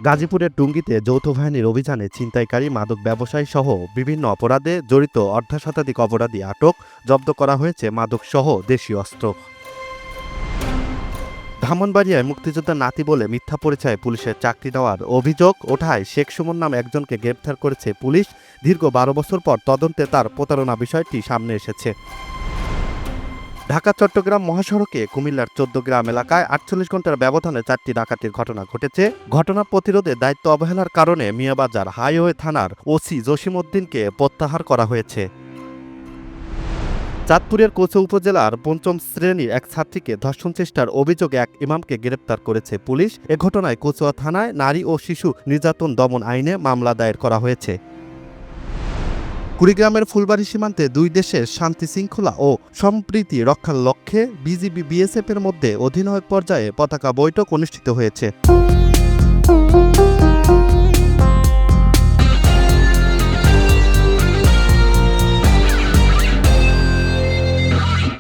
গাজীপুরের টুঙ্গীতে যৌথ বাহিনীর অভিযানে ছিনতাইকারী, মাদক ব্যবসায়ী সহ বিভিন্ন অপরাধে জড়িত অর্ধশতাধিক অপরাধী আটক, জব্দ করা হয়েছে মাদকসহ দেশীয় অস্ত্র। ব্রাহ্মণবাড়িয়ায় মুক্তিযোদ্ধার নাতি বলে মিথ্যা পরিচয়ে পুলিশের চাকরি দেওয়ার অভিযোগ ওঠায় শেখ সুমন নামে একজনকে গ্রেপ্তার করেছে পুলিশ। দীর্ঘ 12 বছর পর তদন্তে তার প্রতারণা বিষয়টি সামনে এসেছে। ঢাকা চট্টগ্রাম মহাসড়কে কুমিল্লার 14 গ্রাম এলাকায় 48 ঘন্টার ব্যবধানে 4টি ডাকাতির ঘটনা ঘটেছে। ঘটনা প্রতিরোধে দায়িত্ব অবহেলার কারণে মিয়াবাজার হাইওয়ে থানার ওসি জসিমউদ্দিনকে প্রত্যাহার করা হয়েছে। চাঁদপুরের কোচো উপজেলার 5ম শ্রেণীর এক ছাত্রীকে ধর্ষণ চেষ্টার অভিযোগে এক ইমামকে গ্রেপ্তার করেছে পুলিশ। এ ঘটনায় কোচুয়া থানায় নারী ও শিশু নির্যাতন দমন আইনে মামলা দায়ের করা হয়েছে। কুড়িগ্রামের ফুলবাড়ী সীমান্তে দুই দেশের শান্তি শৃঙ্খলা ও সম্প্রীতি রক্ষার লক্ষ্যে বিজিবি বিএসএফ এর মধ্যে অধিনায়ক পর্যায়ে পতাকা বৈঠক অনুষ্ঠিত হয়েছে।